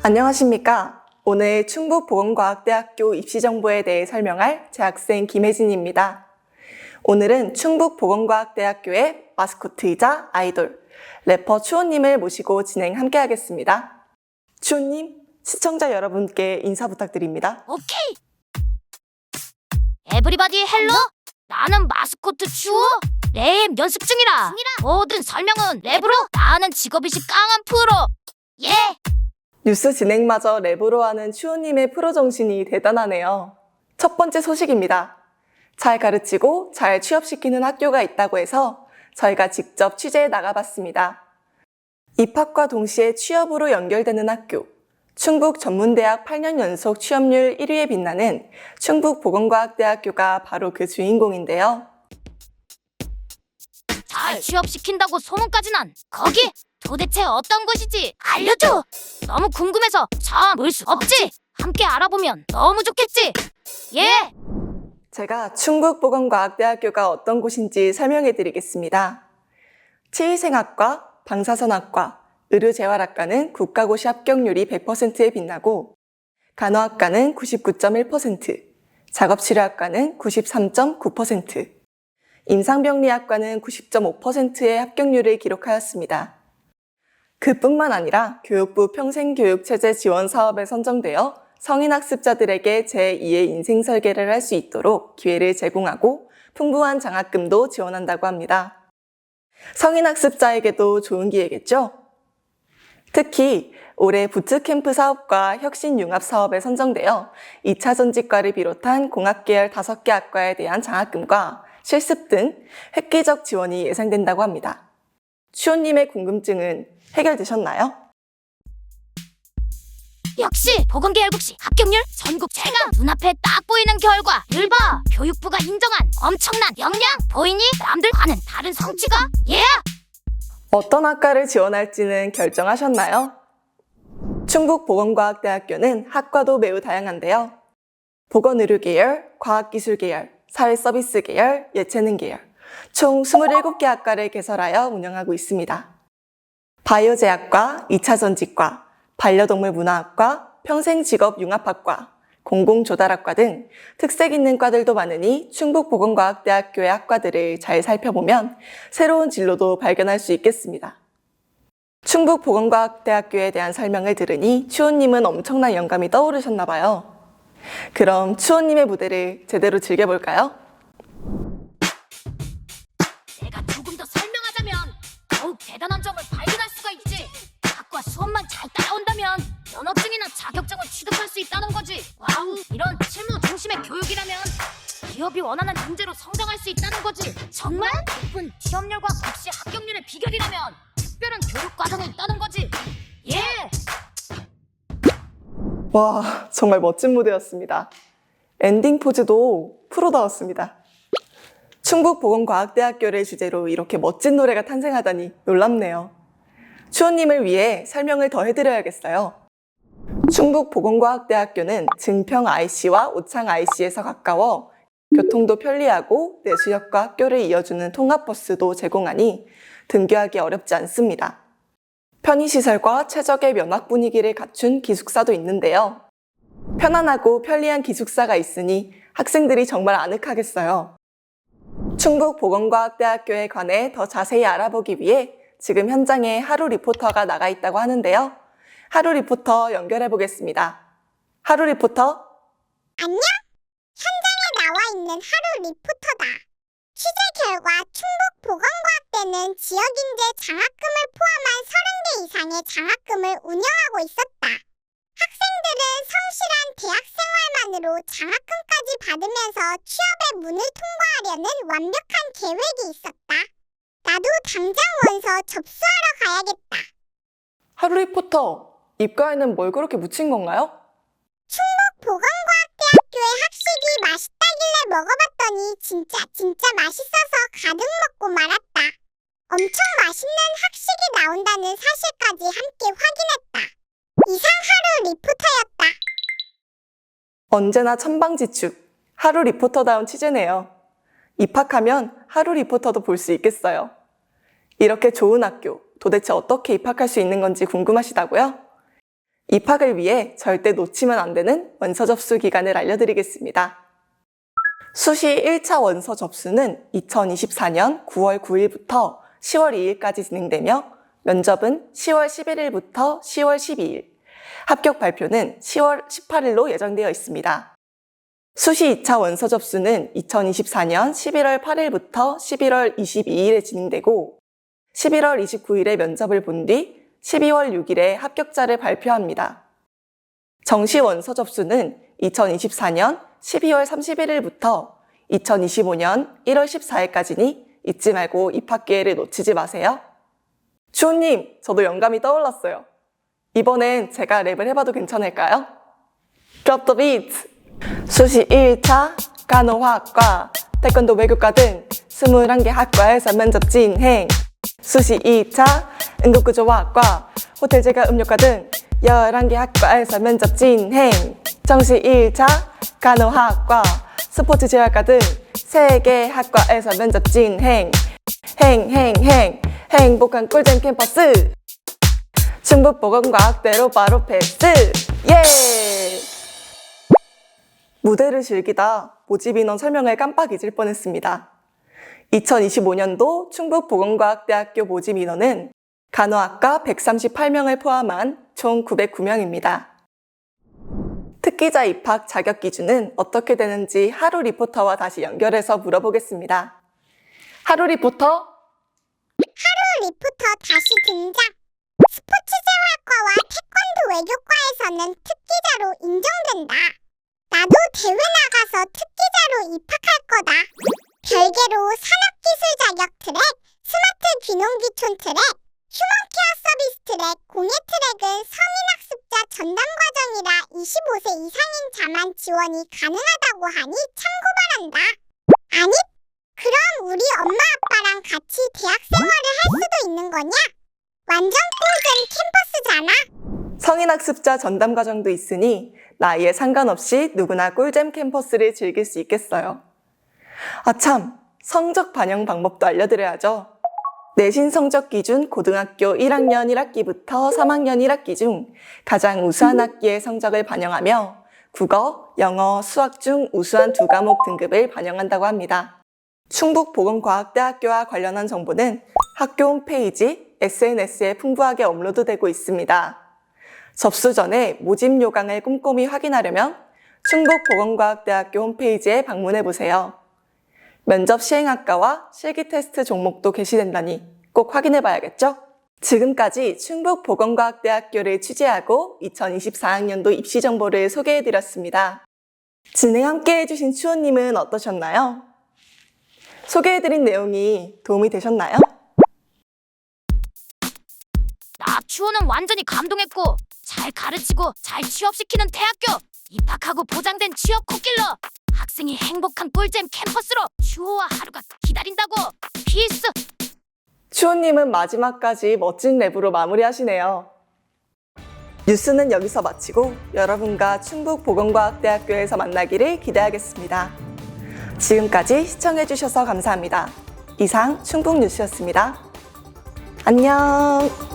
안녕하십니까? 오늘 충북보건과학대학교 입시 정보에 대해 설명할 재학생 김혜진입니다. 오늘은 충북보건과학대학교의 마스코트이자 아이돌, 래퍼 추호님을 모시고 진행 함께 하겠습니다. 추호님, 시청자 여러분께 인사 부탁드립니다. 오케이! 에브리바디 헬로! 나는 마스코트 추호! 랩 연습 중이라! 모든 설명은 랩으로! 나는 직업이식 깡한 프로! 예! 뉴스 진행마저 랩으로 하는 추호님의 프로 정신이 대단하네요. 첫 번째 소식입니다. 잘 가르치고 잘 취업시키는 학교가 있다고 해서 저희가 직접 취재해 나가봤습니다. 입학과 동시에 취업으로 연결되는 학교, 충북전문대학 8년 연속 취업률 1위에 빛나는 충북보건과학대학교가 바로 그 주인공인데요. 잘 취업시킨다고 소문까지 난 거기! 도대체 어떤 곳이지? 알려줘! 너무 궁금해서 참을 수 없지! 함께 알아보면 너무 좋겠지! 예! 제가 충북보건과학대학교가 어떤 곳인지 설명해 드리겠습니다. 치의생학과, 방사선학과, 의료재활학과는 국가고시 합격률이 100%에 빛나고 간호학과는 99.1%, 작업치료학과는 93.9%, 임상병리학과는 90.5%의 합격률을 기록하였습니다. 그뿐만 아니라 교육부 평생교육체제 지원 사업에 선정되어 성인학습자들에게 제2의 인생 설계를 할 수 있도록 기회를 제공하고 풍부한 장학금도 지원한다고 합니다. 성인학습자에게도 좋은 기회겠죠? 특히 올해 부트캠프 사업과 혁신융합 사업에 선정되어 2차 전직과를 비롯한 공학계열 5개 학과에 대한 장학금과 실습 등 획기적 지원이 예상된다고 합니다. 추호님의 궁금증은 해결되셨나요? 역시 보건계열국시 합격률 전국 최강! 눈앞에 딱 보이는 결과를 봐! 교육부가 인정한 엄청난 역량! 보이니? 남들과는 다른 성취가? 예! 어떤 학과를 지원할지는 결정하셨나요? 충북보건과학대학교는 학과도 매우 다양한데요. 보건의료 계열, 과학기술 계열, 사회서비스 계열, 예체능 계열, 총 27개 학과를 개설하여 운영하고 있습니다. 바이오제약과, 2차 전직과, 반려동물 문화학과, 평생직업융합학과, 공공조달학과 등 특색 있는 과들도 많으니 충북보건과학대학교의 학과들을 잘 살펴보면 새로운 진로도 발견할 수 있겠습니다. 충북보건과학대학교에 대한 설명을 들으니 추호님은 엄청난 영감이 떠오르셨나 봐요. 그럼 추호님의 무대를 제대로 즐겨볼까요? 내가 조금 더 설명하자면 더욱 대단한 점을 발견할 수가 있지. 학과 수업만 잘 따라온다면 면허증이나 자격증을 취득할 수 있다는 거지. 와우, 이런 실무 중심의 교육이라면 기업이 원하는 인재로 성장할 수 있다는 거지. 정말 높은 취업률과 국시 합격률의 비결이라면 특별한 교육 과정이 있다는 거지. 예! 와, 정말 멋진 무대였습니다. 엔딩 포즈도 프로다웠습니다. 충북보건과학대학교를 주제로 이렇게 멋진 노래가 탄생하다니 놀랍네요. 추호님을 위해 설명을 더 해드려야겠어요. 충북보건과학대학교는 증평 IC와 오창 IC에서 가까워 교통도 편리하고 내수역과 학교를 이어주는 통합버스도 제공하니 등교하기 어렵지 않습니다. 편의시설과 최적의 면학 분위기를 갖춘 기숙사도 있는데요. 편안하고 편리한 기숙사가 있으니 학생들이 정말 아늑하겠어요. 충북보건과학대학교에 관해 더 자세히 알아보기 위해 지금 현장에 하루 리포터가 나가 있다고 하는데요. 하루 리포터 연결해 보겠습니다. 하루 리포터. 안녕? 현장에 나와 있는 하루 리포터다. 취재 결과 충북보건과학대는 지역인재 장학금을 포함한 30개 이상의 장학금을 운영하고 있었다. 학생들은 성실한 대학생활만으로 장학금까지 받으면서 취업의 문을 통과하려는 완벽한 계획이 있었다. 나도 당장 원서 접수하러 가야겠다. 하루 리포터, 입가에는 뭘 그렇게 묻힌 건가요? 충북보건과학대학교의 학식이 맛있다길래 먹어봤더니 진짜 맛있어서 가득 먹고 말았다. 엄청 맛있는 학식이 나온다는 사실까지 함께 확인했다. 이상 하루 리포터였다. 언제나 천방지축, 하루 리포터다운 취재네요. 입학하면 하루 리포터도 볼 수 있겠어요. 이렇게 좋은 학교, 도대체 어떻게 입학할 수 있는 건지 궁금하시다고요? 입학을 위해 절대 놓치면 안 되는 원서 접수 기간을 알려드리겠습니다. 수시 1차 원서 접수는 2024년 9월 9일부터 10월 2일까지 진행되며 면접은 10월 11일부터 10월 12일, 합격 발표는 10월 18일로 예정되어 있습니다. 수시 2차 원서 접수는 2024년 11월 8일부터 11월 22일에 진행되고 11월 29일에 면접을 본 뒤 12월 6일에 합격자를 발표합니다. 정시 원서 접수는 2024년 12월 31일부터 2025년 1월 14일까지니 잊지 말고 입학 기회를 놓치지 마세요. 주호님, 저도 영감이 떠올랐어요. 이번엔 제가 랩을 해봐도 괜찮을까요? Drop the beat! 수시 1차 간호학과, 태권도 외교과 등 21개 학과에서 면접 진행. 수시 2차 응급구조학과, 호텔제과 음료과 등 11개 학과에서 면접 진행. 정시 1차 간호학과, 스포츠재활과 등 3개 학과에서 면접 진행. 행복한 꿀잼 캠퍼스. 충북보건과학대로 바로 패스. 예! 무대를 즐기다 모집 인원 설명을 깜빡 잊을 뻔했습니다. 2025년도 충북보건과학대학교 모집 인원은 간호학과 138명을 포함한 총 909명입니다. 특기자 입학 자격 기준은 어떻게 되는지 하루 리포터와 다시 연결해서 물어보겠습니다. 하루 리포터? 하루 리포터 다시 등장. 스포츠재활과와 태권도 외교과에서는 특기자로 인정된다. 나도 대회 나가서 특기자로 입학할 거다. 별개로 산업기술 자격 트랙, 스마트 귀농귀촌 트랙, 휴먼케어 서비스 트랙, 공예 트랙은 성인학습자 전담 과정이라 25세 이상인 자만 지원이 가능하다고 하니 참고 바란다. 아니, 그럼 우리 엄마 아빠랑 같이 대학 생활을 할 수도 있는 거냐? 완전 꿀잼 캠퍼스잖아. 성인학습자 전담 과정도 있으니 나이에 상관없이 누구나 꿀잼 캠퍼스를 즐길 수 있겠어요. 아참, 성적 반영 방법도 알려드려야죠. 내신 성적 기준 고등학교 1학년 1학기부터 3학년 1학기 중 가장 우수한 학기의 성적을 반영하며 국어, 영어, 수학 중 우수한 2과목 등급을 반영한다고 합니다. 충북보건과학대학교와 관련한 정보는 학교 홈페이지, SNS에 풍부하게 업로드되고 있습니다. 접수 전에 모집 요강을 꼼꼼히 확인하려면 충북보건과학대학교 홈페이지에 방문해보세요. 면접 시행학과와 실기 테스트 종목도 게시된다니 꼭 확인해봐야겠죠? 지금까지 충북보건과학대학교를 취재하고 2024학년도 입시 정보를 소개해드렸습니다. 진행 함께 해주신 추호님은 어떠셨나요? 소개해드린 내용이 도움이 되셨나요? 나 추호는 완전히 감동했고 잘 가르치고 잘 취업시키는 대학교, 입학하고 보장된 취업 코끼리, 학생이 행복한 꿀잼 캠퍼스로 추호와 하루가 기다린다고. 피스. 추호님은 마지막까지 멋진 랩으로 마무리하시네요. 뉴스는 여기서 마치고 여러분과 충북보건과학대학교에서 만나기를 기대하겠습니다. 지금까지 시청해주셔서 감사합니다. 이상 충북뉴스였습니다. 안녕!